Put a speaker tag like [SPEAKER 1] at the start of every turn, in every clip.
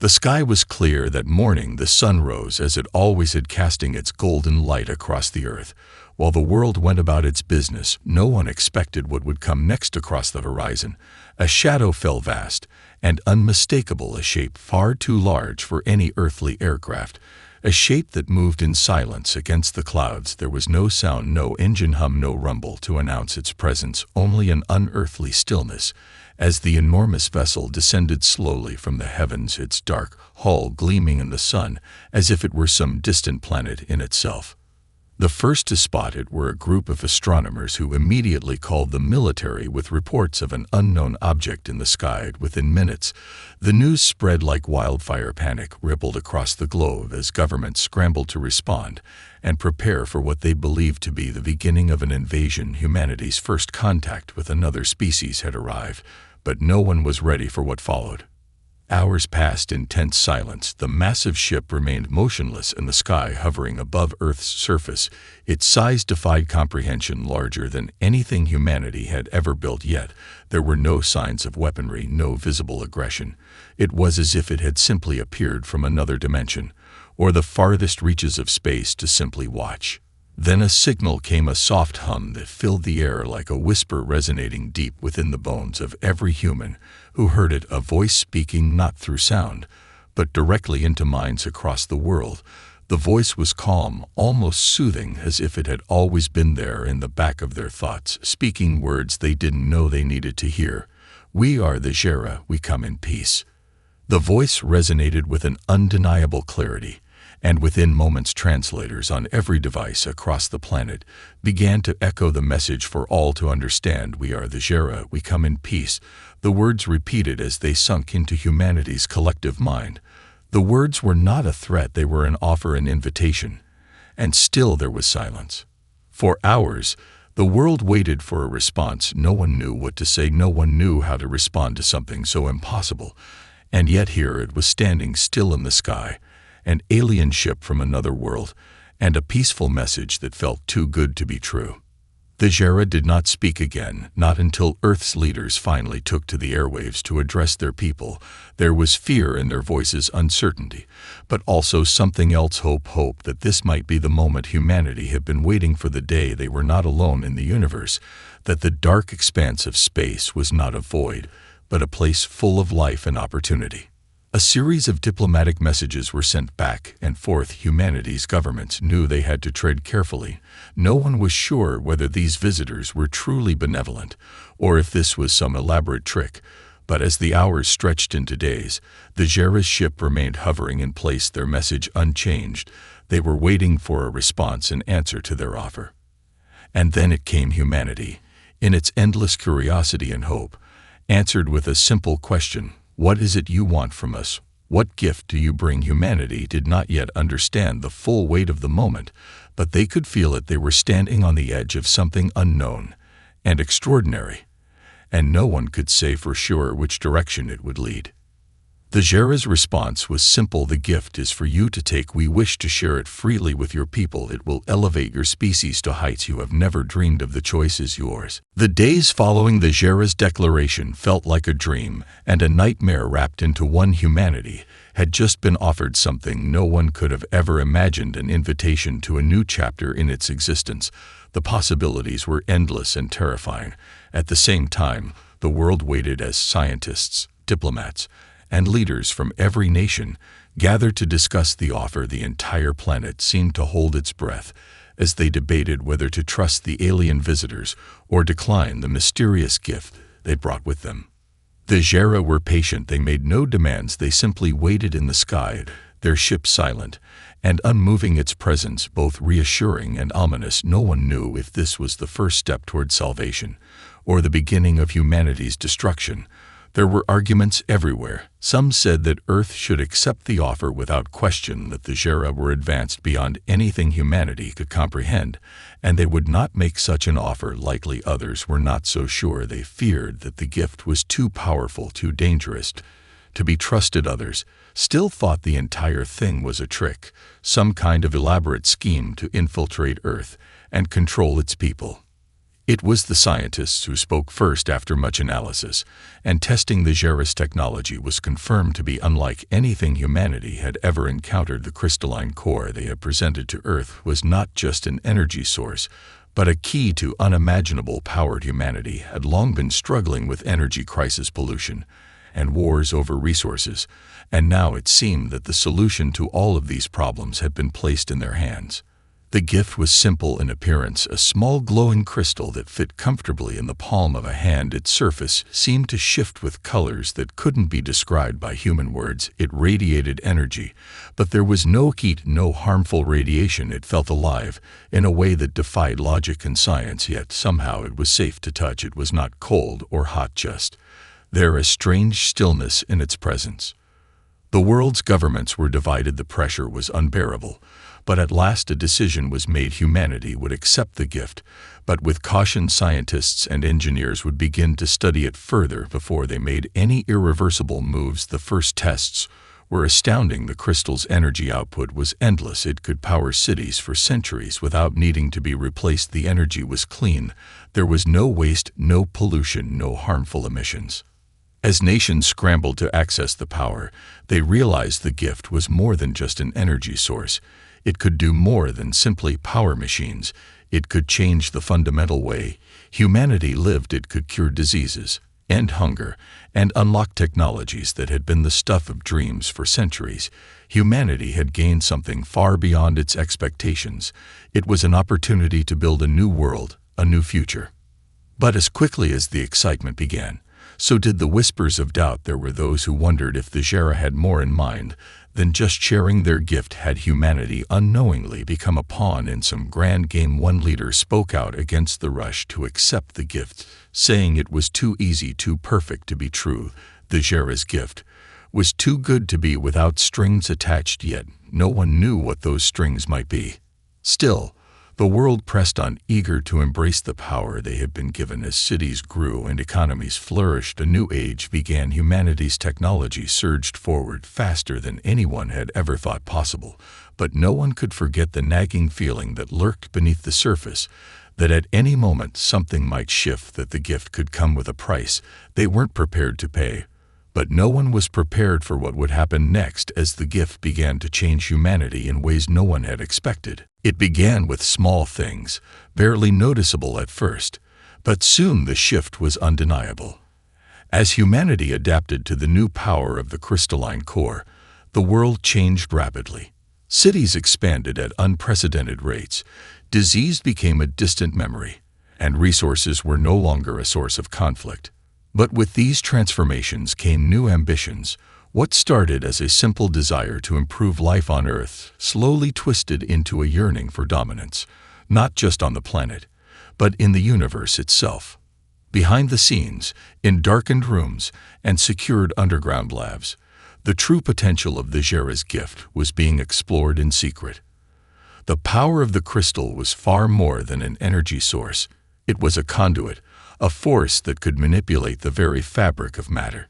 [SPEAKER 1] The sky was clear that morning. The sun rose as it always had, casting its golden light across the earth. While the world went about its business, no one expected what would come next across the horizon. A shadow fell, vast and unmistakable, a shape far too large for any earthly aircraft. A shape that moved in silence against the clouds. There was no sound, no engine hum, no rumble to announce its presence, only an unearthly stillness. As the enormous vessel descended slowly from the heavens, its dark hull gleaming in the sun, as if it were some distant planet in itself. The first to spot it were a group of astronomers who immediately called the military with reports of an unknown object in the sky. Within minutes, the news spread like wildfire. Panic rippled across the globe as governments scrambled to respond and prepare for what they believed to be the beginning of an invasion. Humanity's first contact with another species had arrived, but no one was ready for what followed. Hours passed in tense silence. The massive ship remained motionless in the sky, hovering above Earth's surface. Its size defied comprehension, larger than anything humanity had ever built. Yet there were no signs of weaponry, no visible aggression. It was as if it had simply appeared from another dimension, or the farthest reaches of space, to simply watch. Then a signal came, a soft hum that filled the air like a whisper resonating deep within the bones of every human who heard it, a voice speaking not through sound, but directly into minds across the world. The voice was calm, almost soothing, as if it had always been there in the back of their thoughts, speaking words they didn't know they needed to hear. "We are the Jera, we come in peace." The voice resonated with an undeniable clarity, and within moments translators on every device across the planet began to echo the message for all to understand. "We are the Jera, we come in peace." The words repeated as they sunk into humanity's collective mind. The words were not a threat, they were an offer, an invitation. And still there was silence. For hours, the world waited for a response. No one knew what to say, no one knew how to respond to something so impossible. And yet here it was, standing still in the sky, an alien ship from another world, and a peaceful message that felt too good to be true. The Jera did not speak again, not until Earth's leaders finally took to the airwaves to address their people. There was fear in their voices, uncertainty, but also something else, hope that this might be the moment humanity had been waiting for, the day they were not alone in the universe, that the dark expanse of space was not a void, but a place full of life and opportunity. A series of diplomatic messages were sent back and forth. Humanity's governments knew they had to tread carefully. No one was sure whether these visitors were truly benevolent, or if this was some elaborate trick. But as the hours stretched into days, the Jera's ship remained hovering in place, their message unchanged. They were waiting for a response, an answer to their offer. And then it came. Humanity, in its endless curiosity and hope, answered with a simple question: "What is it you want from us? What gift do you bring?" Humanity did not yet understand the full weight of the moment, but they could feel it. They were standing on the edge of something unknown and extraordinary, and no one could say for sure which direction it would lead. The Jera's response was simple: "The gift is for you to take. We wish to share it freely with your people. It will elevate your species to heights you have never dreamed of. The choice is yours." The days following the Jera's declaration felt like a dream and a nightmare wrapped into one. Humanity had just been offered something no one could have ever imagined, an invitation to a new chapter in its existence. The possibilities were endless and terrifying. At the same time, the world waited as scientists, diplomats, and leaders from every nation gathered to discuss the offer. The entire planet seemed to hold its breath as they debated whether to trust the alien visitors or decline the mysterious gift they brought with them. The Jera were patient. They made no demands. They simply waited in the sky, their ship silent and unmoving, its presence both reassuring and ominous. No one knew if this was the first step toward salvation or the beginning of humanity's destruction. There were arguments everywhere. Some said that Earth should accept the offer without question, that the Jera were advanced beyond anything humanity could comprehend, and they would not make such an offer lightly. Others were not so sure. They feared that the gift was too powerful, too dangerous to be trusted. Others still thought the entire thing was a trick, some kind of elaborate scheme to infiltrate Earth and control its people. It was the scientists who spoke first after much analysis, and testing the Xera's technology was confirmed to be unlike anything humanity had ever encountered. The crystalline core they had presented to Earth was not just an energy source, but a key to unimaginable power. Humanity had long been struggling with energy crisis, pollution, and wars over resources, and now it seemed that the solution to all of these problems had been placed in their hands. The gift was simple in appearance, a small glowing crystal that fit comfortably in the palm of a hand. Its surface seemed to shift with colors that couldn't be described by human words. It radiated energy, but there was no heat, no harmful radiation. It felt alive in a way that defied logic and science, yet somehow it was safe to touch. It was not cold or hot, just there, a strange stillness in its presence. The world's governments were divided. The pressure was unbearable. But at last a decision was made. Humanity would accept the gift, but with caution. Scientists and engineers would begin to study it further before they made any irreversible moves. The first tests were astounding. The crystal's energy output was endless. It could power cities for centuries without needing to be replaced. The energy was clean. There was no waste, no pollution, no harmful emissions. As nations scrambled to access the power, they realized the gift was more than just an energy source. It could do more than simply power machines. It could change the fundamental way humanity lived. It could cure diseases, end hunger, and unlock technologies that had been the stuff of dreams for centuries. Humanity had gained something far beyond its expectations. It was an opportunity to build a new world, a new future. But as quickly as the excitement began, so did the whispers of doubt. There were those who wondered if the Xera had more in mind than just sharing their gift. Had humanity unknowingly become a pawn in some grand game? One leader spoke out against the rush to accept the gift, saying it was too easy, too perfect to be true. The Xera's gift was too good to be without strings attached, yet no one knew what those strings might be. Still, the world pressed on, eager to embrace the power they had been given. As cities grew and economies flourished, a new age began. Humanity's technology surged forward faster than anyone had ever thought possible. But no one could forget the nagging feeling that lurked beneath the surface, that at any moment something might shift, that the gift could come with a price they weren't prepared to pay. But no one was prepared for what would happen next as the gift began to change humanity in ways no one had expected. It began with small things, barely noticeable at first, but soon the shift was undeniable. As humanity adapted to the new power of the crystalline core, the world changed rapidly. Cities expanded at unprecedented rates, disease became a distant memory, and resources were no longer a source of conflict. But with these transformations came new ambitions. What started as a simple desire to improve life on Earth slowly twisted into a yearning for dominance, not just on the planet, but in the universe itself. Behind the scenes, in darkened rooms and secured underground labs, the true potential of the Xera's gift was being explored in secret. The power of the crystal was far more than an energy source. It was a conduit, a force that could manipulate the very fabric of matter.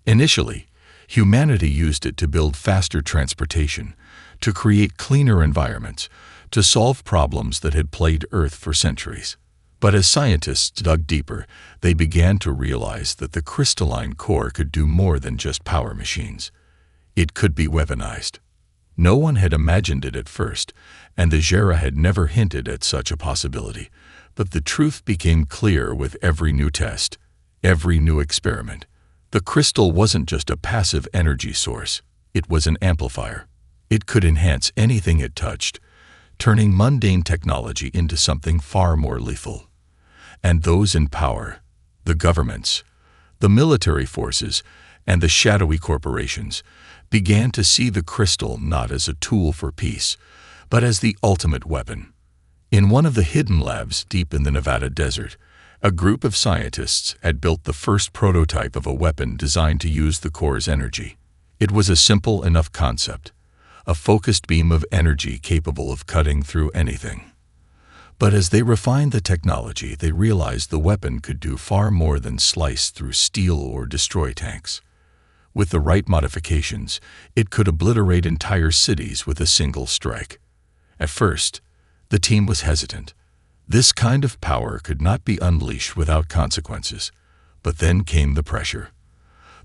[SPEAKER 1] Initially, humanity used it to build faster transportation, to create cleaner environments, to solve problems that had plagued Earth for centuries. But as scientists dug deeper, they began to realize that the crystalline core could do more than just power machines. It could be weaponized. No one had imagined it at first, and the Xera had never hinted at such a possibility. But the truth became clear with every new test, every new experiment. The crystal wasn't just a passive energy source, it was an amplifier. It could enhance anything it touched, turning mundane technology into something far more lethal. And those in power, the governments, the military forces, and the shadowy corporations, began to see the crystal not as a tool for peace, but as the ultimate weapon. In one of the hidden labs deep in the Nevada desert, a group of scientists had built the first prototype of a weapon designed to use the core's energy. It was a simple enough concept, a focused beam of energy capable of cutting through anything. But as they refined the technology, they realized the weapon could do far more than slice through steel or destroy tanks. With the right modifications, it could obliterate entire cities with a single strike. At first, the team was hesitant. This kind of power could not be unleashed without consequences. But then came the pressure.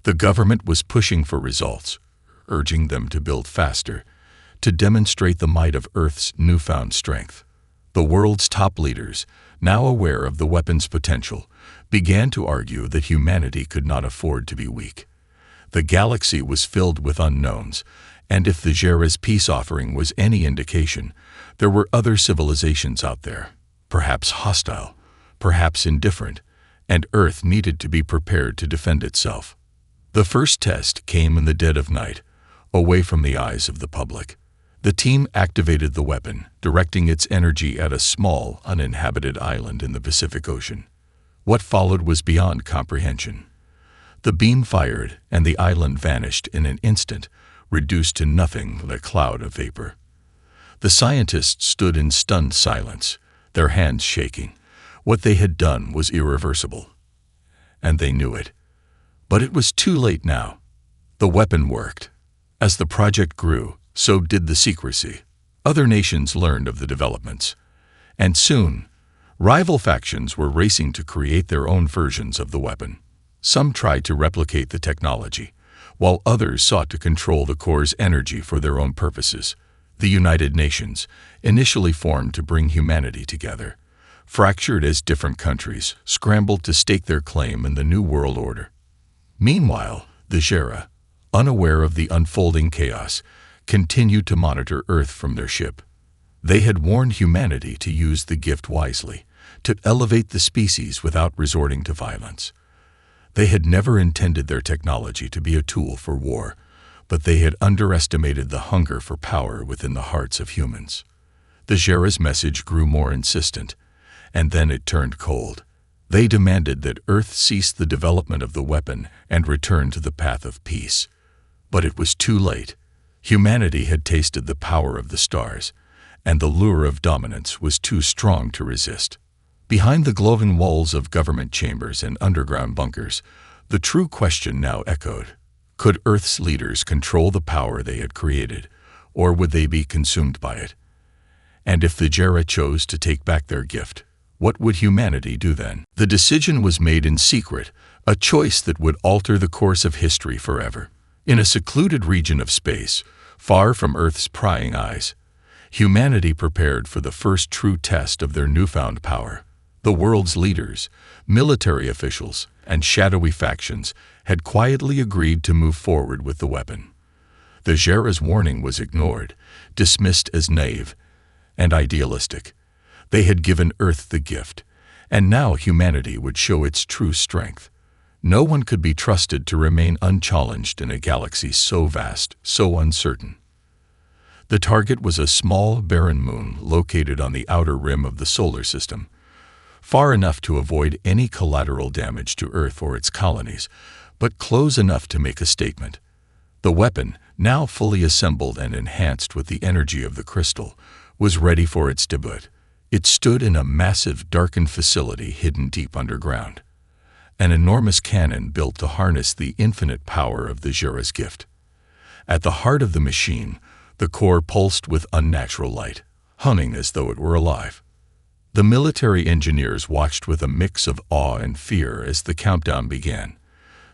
[SPEAKER 1] The government was pushing for results, urging them to build faster, to demonstrate the might of Earth's newfound strength. The world's top leaders, now aware of the weapon's potential, began to argue that humanity could not afford to be weak. The galaxy was filled with unknowns, and if the Jera's peace offering was any indication, there were other civilizations out there, perhaps hostile, perhaps indifferent, and Earth needed to be prepared to defend itself. The first test came in the dead of night, away from the eyes of the public. The team activated the weapon, directing its energy at a small, uninhabited island in the Pacific Ocean. What followed was beyond comprehension. The beam fired, and the island vanished in an instant, reduced to nothing but a cloud of vapor. The scientists stood in stunned silence, their hands shaking. What they had done was irreversible. And they knew it. But it was too late now. The weapon worked. As the project grew, so did the secrecy. Other nations learned of the developments. And soon, rival factions were racing to create their own versions of the weapon. Some tried to replicate the technology, while others sought to control the core's energy for their own purposes. The United Nations, initially formed to bring humanity together, fractured as different countries scrambled to stake their claim in the New World Order. Meanwhile, the Jera, unaware of the unfolding chaos, continued to monitor Earth from their ship. They had warned humanity to use the gift wisely, to elevate the species without resorting to violence. They had never intended their technology to be a tool for war, but they had underestimated the hunger for power within the hearts of humans. The Jera's message grew more insistent, and then it turned cold. They demanded that Earth cease the development of the weapon and return to the path of peace. But it was too late. Humanity had tasted the power of the stars, and the lure of dominance was too strong to resist. Behind the glowing walls of government chambers and underground bunkers, the true question now echoed. Could Earth's leaders control the power they had created, or would they be consumed by it? And if the Jera chose to take back their gift, what would humanity do then? The decision was made in secret, a choice that would alter the course of history forever. In a secluded region of space, far from Earth's prying eyes, humanity prepared for the first true test of their newfound power. The world's leaders, military officials, and shadowy factions had quietly agreed to move forward with the weapon. The Jera's warning was ignored, dismissed as naive and idealistic. They had given Earth the gift, and now humanity would show its true strength. No one could be trusted to remain unchallenged in a galaxy so vast, so uncertain. The target was a small, barren moon located on the outer rim of the solar system, far enough to avoid any collateral damage to Earth or its colonies, but close enough to make a statement. The weapon, now fully assembled and enhanced with the energy of the crystal, was ready for its debut. It stood in a massive, darkened facility hidden deep underground. An enormous cannon built to harness the infinite power of the Jera's gift. At the heart of the machine, the core pulsed with unnatural light, humming as though it were alive. The military engineers watched with a mix of awe and fear as the countdown began.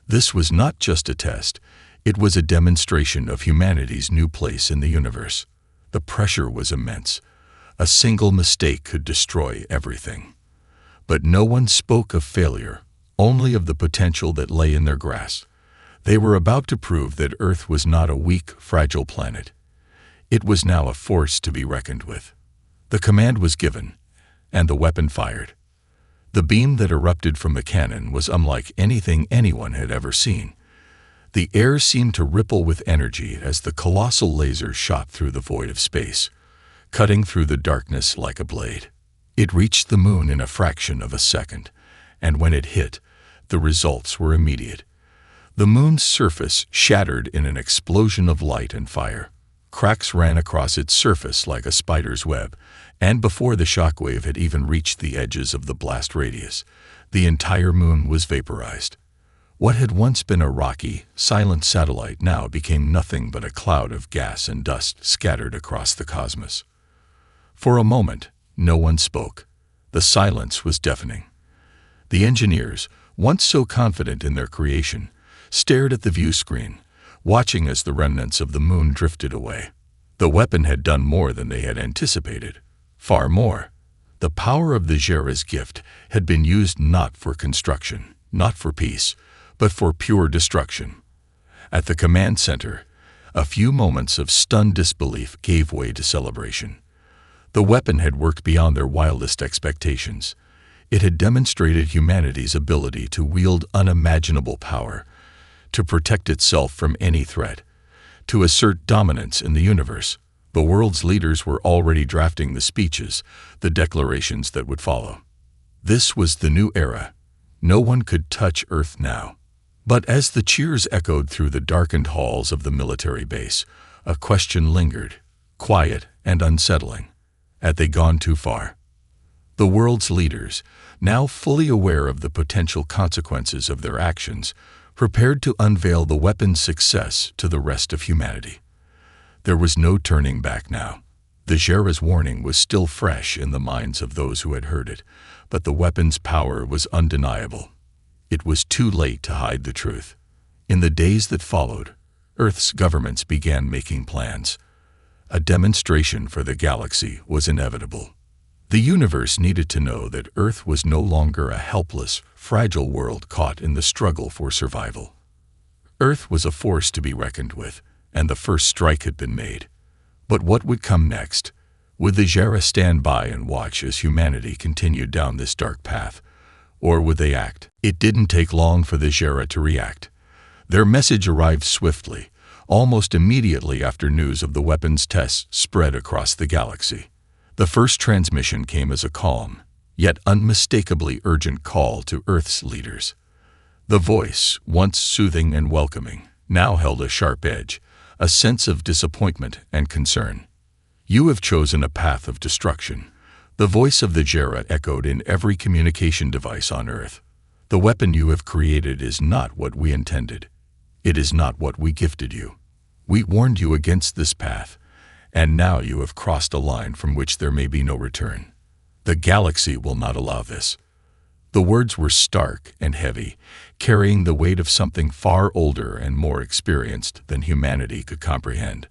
[SPEAKER 1] This was not just a test, it was a demonstration of humanity's new place in the universe. The pressure was immense. A single mistake could destroy everything. But no one spoke of failure, only of the potential that lay in their grasp. They were about to prove that Earth was not a weak, fragile planet. It was now a force to be reckoned with. The command was given, and the weapon fired. The beam that erupted from the cannon was unlike anything anyone had ever seen. The air seemed to ripple with energy as the colossal laser shot through the void of space, cutting through the darkness like a blade. It reached the moon in a fraction of a second, and when it hit, the results were immediate. The moon's surface shattered in an explosion of light and fire. Cracks ran across its surface like a spider's web, and before the shockwave had even reached the edges of the blast radius, the entire moon was vaporized. What had once been a rocky, silent satellite now became nothing but a cloud of gas and dust scattered across the cosmos. For a moment, no one spoke. The silence was deafening. The engineers, once so confident in their creation, stared at the view screen, watching as the remnants of the moon drifted away. The weapon had done more than they had anticipated. Far more. The power of the Jera's gift had been used not for construction, not for peace, but for pure destruction. At the command center, a few moments of stunned disbelief gave way to celebration. The weapon had worked beyond their wildest expectations. It had demonstrated humanity's ability to wield unimaginable power, to protect itself from any threat, to assert dominance in the universe. The world's leaders were already drafting the speeches, the declarations that would follow. This was the new era. No one could touch Earth now. But as the cheers echoed through the darkened halls of the military base, a question lingered, quiet and unsettling. Had they gone too far? The world's leaders, now fully aware of the potential consequences of their actions, prepared to unveil the weapon's success to the rest of humanity. There was no turning back now. The Jera's warning was still fresh in the minds of those who had heard it, but the weapon's power was undeniable. It was too late to hide the truth. In the days that followed, Earth's governments began making plans. A demonstration for the galaxy was inevitable. The universe needed to know that Earth was no longer a helpless, fragile world caught in the struggle for survival. Earth was a force to be reckoned with, and the first strike had been made. But what would come next? Would the Jera stand by and watch as humanity continued down this dark path? Or would they act? It didn't take long for the Jera to react. Their message arrived swiftly, almost immediately after news of the weapon's tests spread across the galaxy. The first transmission came as a calm, yet unmistakably urgent call to Earth's leaders. The voice, once soothing and welcoming, now held a sharp edge, a sense of disappointment and concern. You have chosen a path of destruction. The voice of the Jera echoed in every communication device on Earth. The weapon you have created is not what we intended. It is not what we gifted you. We warned you against this path, and now you have crossed a line from which there may be no return. The galaxy will not allow this. The words were stark and heavy, carrying the weight of something far older and more experienced than humanity could comprehend.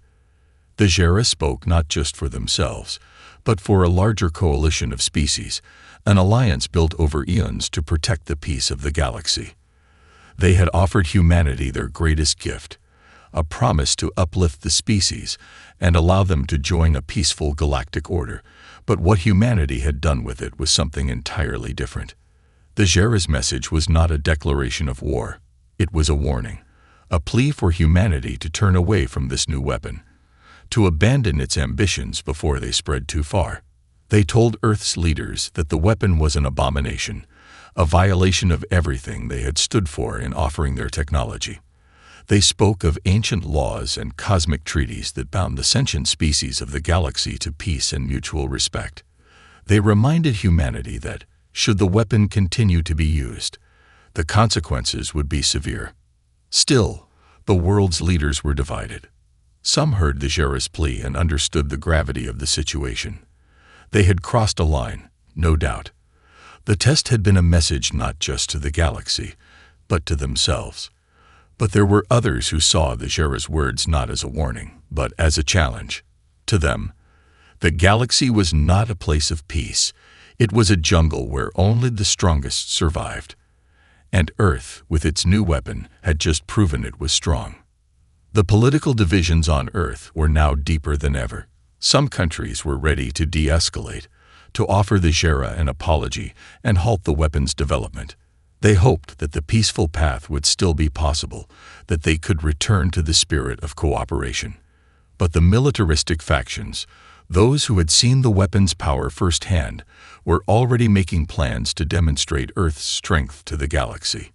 [SPEAKER 1] The Jera spoke not just for themselves, but for a larger coalition of species, an alliance built over eons to protect the peace of the galaxy. They had offered humanity their greatest gift, a promise to uplift the species and allow them to join a peaceful galactic order, but what humanity had done with it was something entirely different. The Jera's message was not a declaration of war. It was a warning, a plea for humanity to turn away from this new weapon, to abandon its ambitions before they spread too far. They told Earth's leaders that the weapon was an abomination, a violation of everything they had stood for in offering their technology. They spoke of ancient laws and cosmic treaties that bound the sentient species of the galaxy to peace and mutual respect. They reminded humanity that, should the weapon continue to be used, the consequences would be severe. Still, the world's leaders were divided. Some heard the Jera's plea and understood the gravity of the situation. They had crossed a line, no doubt. The test had been a message not just to the galaxy, but to themselves. But there were others who saw the Jera's words not as a warning, but as a challenge. To them, the galaxy was not a place of peace. It was a jungle where only the strongest survived. And Earth, with its new weapon, had just proven it was strong. The political divisions on Earth were now deeper than ever. Some countries were ready to de-escalate, to offer the Jera an apology and halt the weapon's development. They hoped that the peaceful path would still be possible, that they could return to the spirit of cooperation. But the militaristic factions, those who had seen the weapon's power firsthand, were already making plans to demonstrate Earth's strength to the galaxy.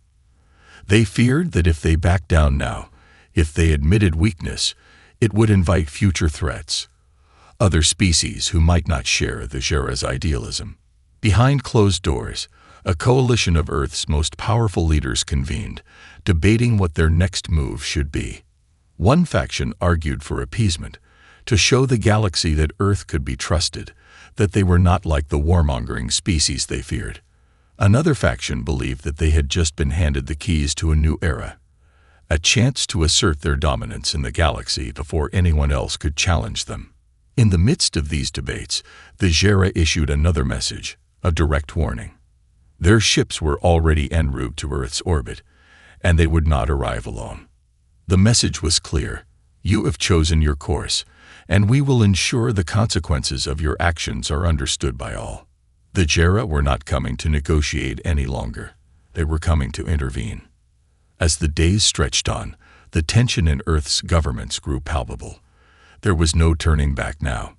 [SPEAKER 1] They feared that if they backed down now, if they admitted weakness, it would invite future threats. Other species who might not share the Jera's idealism. Behind closed doors, a coalition of Earth's most powerful leaders convened, debating what their next move should be. One faction argued for appeasement, to show the galaxy that Earth could be trusted, that they were not like the warmongering species they feared. Another faction believed that they had just been handed the keys to a new era, a chance to assert their dominance in the galaxy before anyone else could challenge them. In the midst of these debates, the Jera issued another message, a direct warning. Their ships were already en route to Earth's orbit, and they would not arrive alone. The message was clear: you have chosen your course, and we will ensure the consequences of your actions are understood by all. The Jera were not coming to negotiate any longer. They were coming to intervene. As the days stretched on, the tension in Earth's governments grew palpable. There was no turning back now.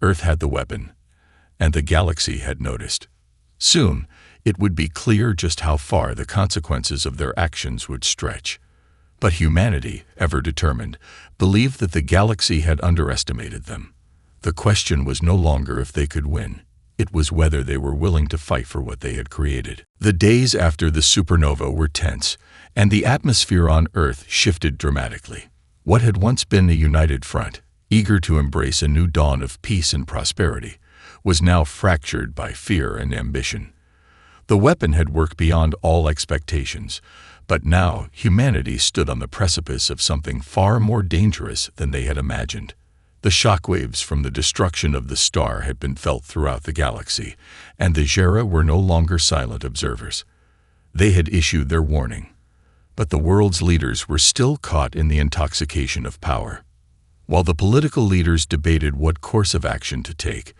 [SPEAKER 1] Earth had the weapon, and the galaxy had noticed. Soon, it would be clear just how far the consequences of their actions would stretch. But humanity, ever determined, believed that the galaxy had underestimated them. The question was no longer if they could win. It was whether they were willing to fight for what they had created. The days after the supernova were tense, and the atmosphere on Earth shifted dramatically. What had once been a united front, eager to embrace a new dawn of peace and prosperity, was now fractured by fear and ambition. The weapon had worked beyond all expectations, but now humanity stood on the precipice of something far more dangerous than they had imagined. The shockwaves from the destruction of the star had been felt throughout the galaxy, and the Jera were no longer silent observers. They had issued their warning, but the world's leaders were still caught in the intoxication of power. While the political leaders debated what course of action to take,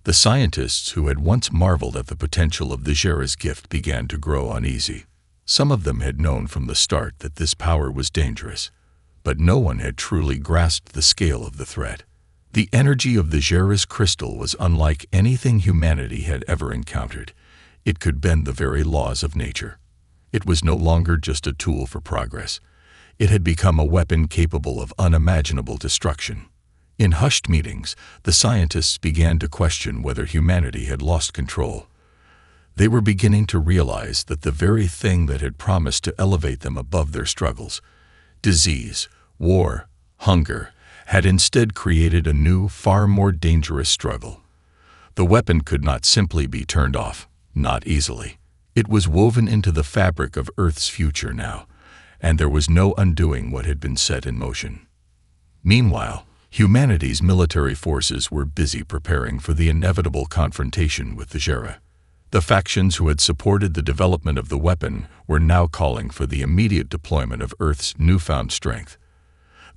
[SPEAKER 1] the scientists who had once marveled at the potential of the Jera's gift began to grow uneasy. Some of them had known from the start that this power was dangerous, but no one had truly grasped the scale of the threat. The energy of the Jera's crystal was unlike anything humanity had ever encountered. It could bend the very laws of nature. It was no longer just a tool for progress. It had become a weapon capable of unimaginable destruction. In hushed meetings, the scientists began to question whether humanity had lost control. They were beginning to realize that the very thing that had promised to elevate them above their struggles, disease, war, hunger, had instead created a new, far more dangerous struggle. The weapon could not simply be turned off, not easily. It was woven into the fabric of Earth's future now, and there was no undoing what had been set in motion. Meanwhile, humanity's military forces were busy preparing for the inevitable confrontation with the Jera. The factions who had supported the development of the weapon were now calling for the immediate deployment of Earth's newfound strength.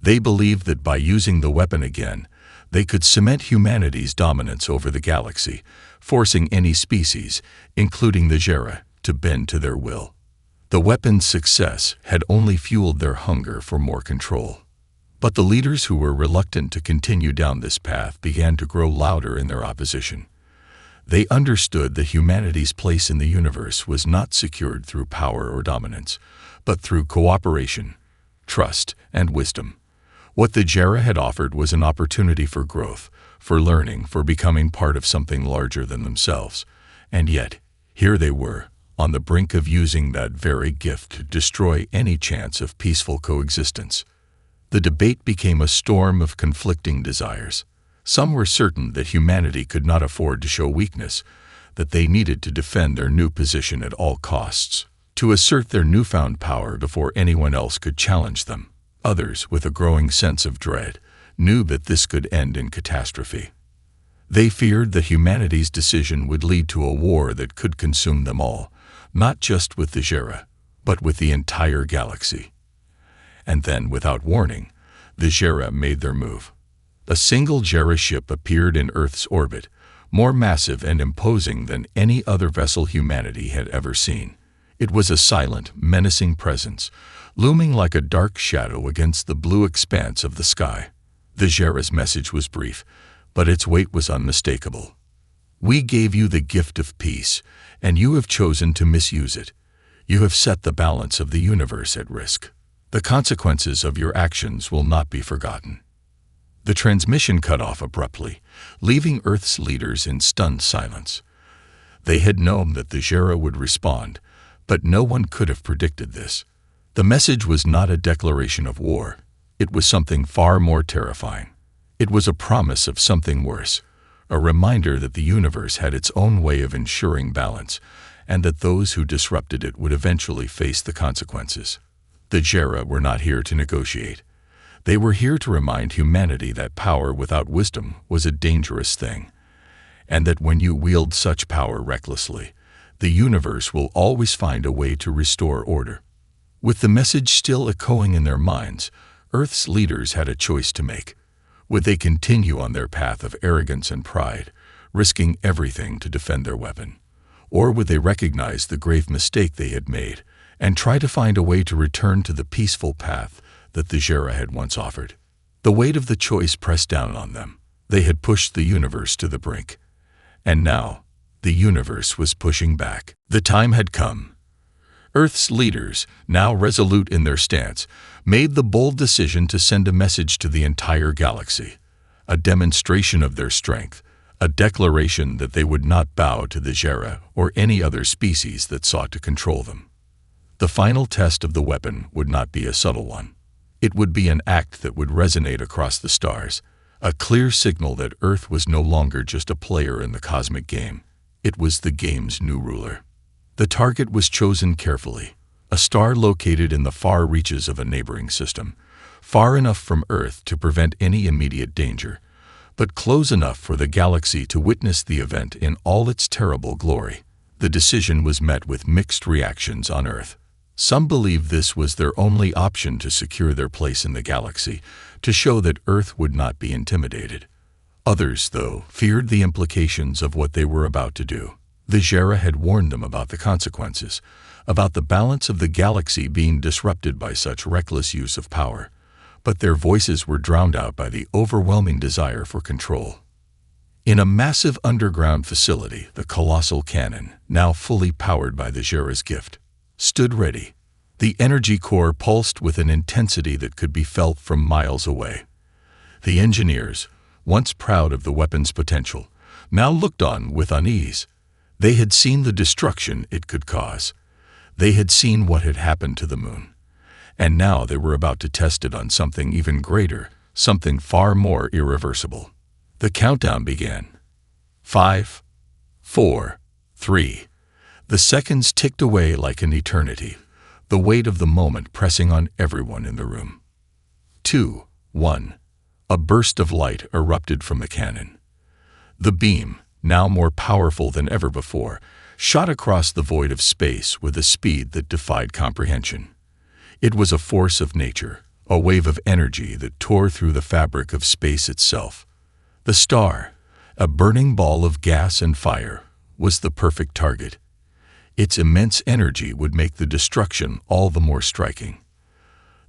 [SPEAKER 1] They believed that by using the weapon again, they could cement humanity's dominance over the galaxy, forcing any species, including the Jera, to bend to their will. The weapon's success had only fueled their hunger for more control. But the leaders who were reluctant to continue down this path began to grow louder in their opposition. They understood that humanity's place in the universe was not secured through power or dominance, but through cooperation, trust, and wisdom. What the Jera had offered was an opportunity for growth, for learning, for becoming part of something larger than themselves. And yet, here they were, on the brink of using that very gift to destroy any chance of peaceful coexistence. The debate became a storm of conflicting desires. Some were certain that humanity could not afford to show weakness, that they needed to defend their new position at all costs, to assert their newfound power before anyone else could challenge them. Others, with a growing sense of dread, knew that this could end in catastrophe. They feared that humanity's decision would lead to a war that could consume them all, not just with the Jera, but with the entire galaxy. And then, without warning, the Jera made their move. A single Jera ship appeared in Earth's orbit, more massive and imposing than any other vessel humanity had ever seen. It was a silent, menacing presence, looming like a dark shadow against the blue expanse of the sky. The Jera's message was brief, but its weight was unmistakable. "We gave you the gift of peace, and you have chosen to misuse it. You have set the balance of the universe at risk. The consequences of your actions will not be forgotten." The transmission cut off abruptly, leaving Earth's leaders in stunned silence. They had known that the Jera would respond, but no one could have predicted this. The message was not a declaration of war. It was something far more terrifying. It was a promise of something worse, a reminder that the universe had its own way of ensuring balance, and that those who disrupted it would eventually face the consequences. The Jera were not here to negotiate. They were here to remind humanity that power without wisdom was a dangerous thing, and that when you wield such power recklessly, the universe will always find a way to restore order. With the message still echoing in their minds, Earth's leaders had a choice to make. Would they continue on their path of arrogance and pride, risking everything to defend their weapon? Or would they recognize the grave mistake they had made and try to find a way to return to the peaceful path that the Jera had once offered? The weight of the choice pressed down on them. They had pushed the universe to the brink, and now the universe was pushing back. The time had come. Earth's leaders, now resolute in their stance, made the bold decision to send a message to the entire galaxy, a demonstration of their strength, a declaration that they would not bow to the Jera or any other species that sought to control them. The final test of the weapon would not be a subtle one. It would be an act that would resonate across the stars, a clear signal that Earth was no longer just a player in the cosmic game. It was the game's new ruler. The target was chosen carefully, a star located in the far reaches of a neighboring system, far enough from Earth to prevent any immediate danger, but close enough for the galaxy to witness the event in all its terrible glory. The decision was met with mixed reactions on Earth. Some believed this was their only option to secure their place in the galaxy, to show that Earth would not be intimidated. Others, though, feared the implications of what they were about to do. The Jera had warned them about the consequences, about the balance of the galaxy being disrupted by such reckless use of power, but their voices were drowned out by the overwhelming desire for control. In a massive underground facility, the colossal cannon, now fully powered by the Jera's gift, stood ready. The energy core pulsed with an intensity that could be felt from miles away. The engineers, once proud of the weapon's potential, now looked on with unease. They had seen the destruction it could cause. They had seen what had happened to the moon. And now they were about to test it on something even greater, something far more irreversible. The countdown began. 5, 4, 3. The seconds ticked away like an eternity, the weight of the moment pressing on everyone in the room. 2, 1. A burst of light erupted from the cannon. The beam, now more powerful than ever before, shot across the void of space with a speed that defied comprehension. It was a force of nature, a wave of energy that tore through the fabric of space itself. The star, a burning ball of gas and fire, was the perfect target. Its immense energy would make the destruction all the more striking.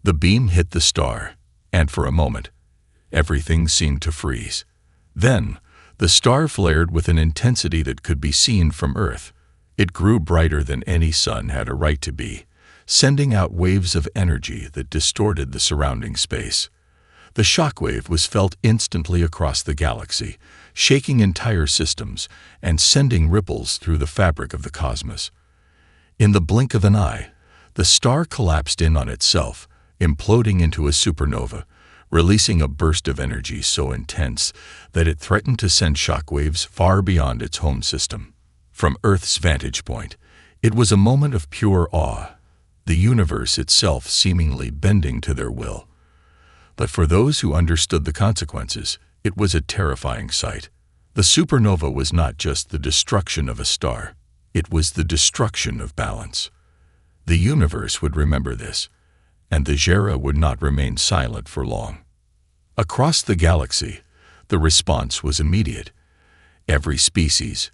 [SPEAKER 1] The beam hit the star, and for a moment, everything seemed to freeze. Then, the star flared with an intensity that could be seen from Earth. It grew brighter than any sun had a right to be, sending out waves of energy that distorted the surrounding space. The shockwave was felt instantly across the galaxy, shaking entire systems and sending ripples through the fabric of the cosmos. In the blink of an eye, the star collapsed in on itself, imploding into a supernova, releasing a burst of energy so intense that it threatened to send shockwaves far beyond its home system. From Earth's vantage point, it was a moment of pure awe, the universe itself seemingly bending to their will. But for those who understood the consequences, it was a terrifying sight. The supernova was not just the destruction of a star, it was the destruction of balance. The universe would remember this, and the Jera would not remain silent for long. Across the galaxy, the response was immediate. Every species,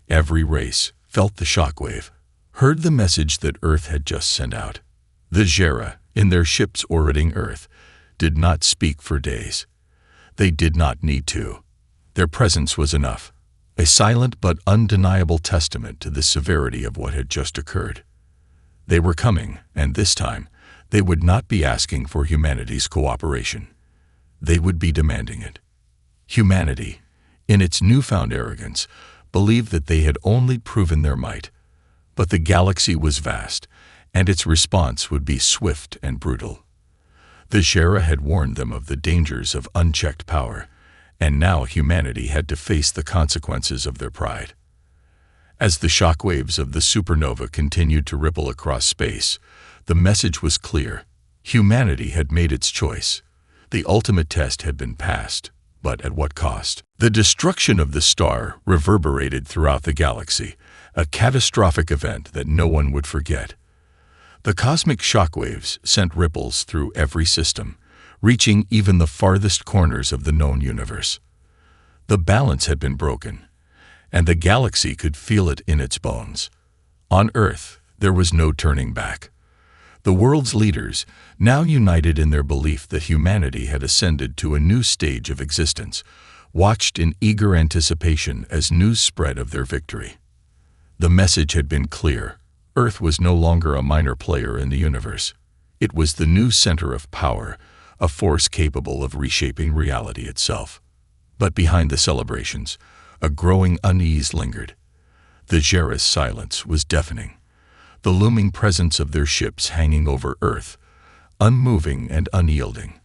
[SPEAKER 1] every race felt the shockwave, heard the message that Earth had just sent out. The Jera, in their ships orbiting Earth, did not speak for days. They did not need to. Their presence was enough, a silent but undeniable testament to the severity of what had just occurred. They were coming, and this time, they would not be asking for humanity's cooperation. They would be demanding it. Humanity, in its newfound arrogance, believed that they had only proven their might. But the galaxy was vast, and its response would be swift and brutal. The Jera had warned them of the dangers of unchecked power, and now humanity had to face the consequences of their pride. As the shockwaves of the supernova continued to ripple across space, the message was clear. Humanity had made its choice. The ultimate test had been passed, but at what cost? The destruction of the star reverberated throughout the galaxy, a catastrophic event that no one would forget. The cosmic shockwaves sent ripples through every system, reaching even the farthest corners of the known universe. The balance had been broken, and the galaxy could feel it in its bones. On Earth, there was no turning back. The world's leaders, now united in their belief that humanity had ascended to a new stage of existence, watched in eager anticipation as news spread of their victory. The message had been clear. Earth was no longer a minor player in the universe. It was the new center of power, a force capable of reshaping reality itself. But behind the celebrations, a growing unease lingered. The Jarrah's silence was deafening. The looming presence of their ships hanging over Earth, unmoving and unyielding,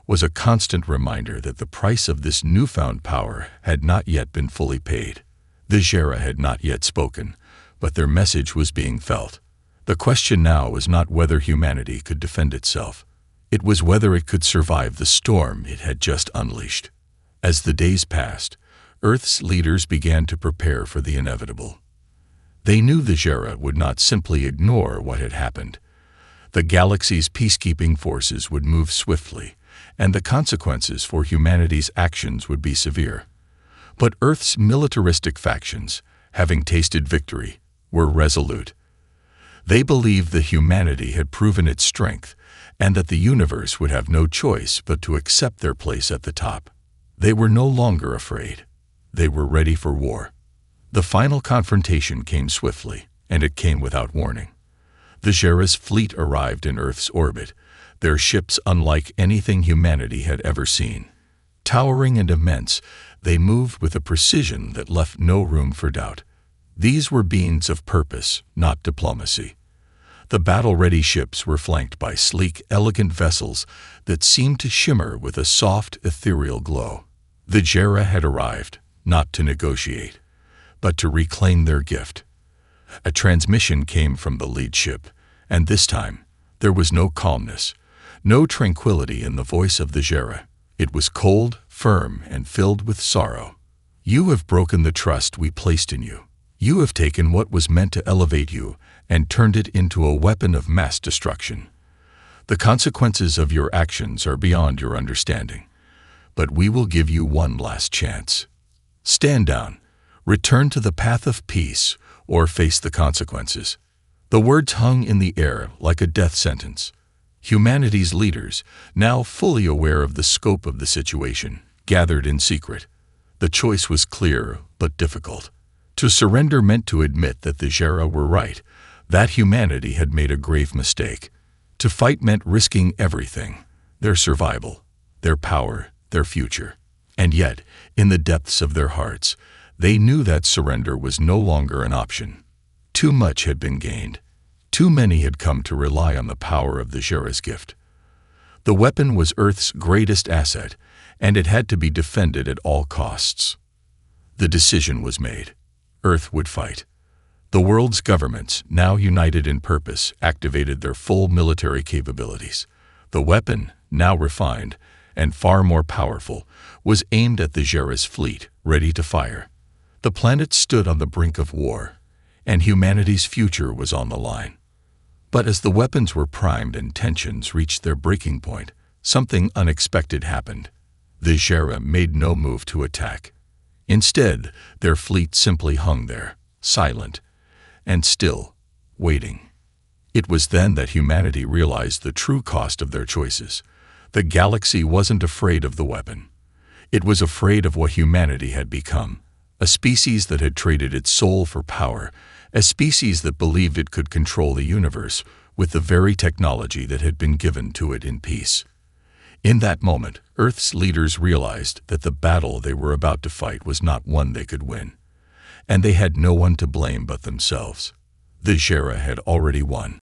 [SPEAKER 1] was a constant reminder that the price of this newfound power had not yet been fully paid. The Jarrah had not yet spoken, but their message was being felt. The question now was not whether humanity could defend itself. It was whether it could survive the storm it had just unleashed. As the days passed, Earth's leaders began to prepare for the inevitable. They knew the Jarrah would not simply ignore what had happened. The galaxy's peacekeeping forces would move swiftly, and the consequences for humanity's actions would be severe. But Earth's militaristic factions, having tasted victory, were resolute. They believed that humanity had proven its strength, and that the universe would have no choice but to accept their place at the top. They were no longer afraid. They were ready for war. The final confrontation came swiftly, and it came without warning. The Jarrah's fleet arrived in Earth's orbit, their ships unlike anything humanity had ever seen. Towering and immense, they moved with a precision that left no room for doubt. These were beings of purpose, not diplomacy. The battle-ready ships were flanked by sleek, elegant vessels that seemed to shimmer with a soft, ethereal glow. The Jarrah had arrived, not to negotiate, but to reclaim their gift. A transmission came from the lead ship, and this time, there was no calmness, no tranquility in the voice of the Jarrah. It was cold, firm, and filled with sorrow. "You have broken the trust we placed in you. You have taken what was meant to elevate you and turned it into a weapon of mass destruction. The consequences of your actions are beyond your understanding, but we will give you one last chance. Stand down. Return to the path of peace, or face the consequences." The words hung in the air like a death sentence. Humanity's leaders, now fully aware of the scope of the situation, gathered in secret. The choice was clear but difficult. To surrender meant to admit that the Jarrah were right, that humanity had made a grave mistake. To fight meant risking everything, their survival, their power, their future. And yet, in the depths of their hearts, they knew that surrender was no longer an option. Too much had been gained. Too many had come to rely on the power of the Jarrah's gift. The weapon was Earth's greatest asset, and it had to be defended at all costs. The decision was made. Earth would fight. The world's governments, now united in purpose, activated their full military capabilities. The weapon, now refined and far more powerful, was aimed at the Jarrah's fleet, ready to fire. The planet stood on the brink of war, and humanity's future was on the line. But as the weapons were primed and tensions reached their breaking point, something unexpected happened. The Jarrah made no move to attack. Instead, their fleet simply hung there, silent and still, waiting. It was then that humanity realized the true cost of their choices. The galaxy wasn't afraid of the weapon. It was afraid of what humanity had become, a species that had traded its soul for power, a species that believed it could control the universe with the very technology that had been given to it in peace. In that moment, Earth's leaders realized that the battle they were about to fight was not one they could win, and they had no one to blame but themselves. The Jarrah had already won.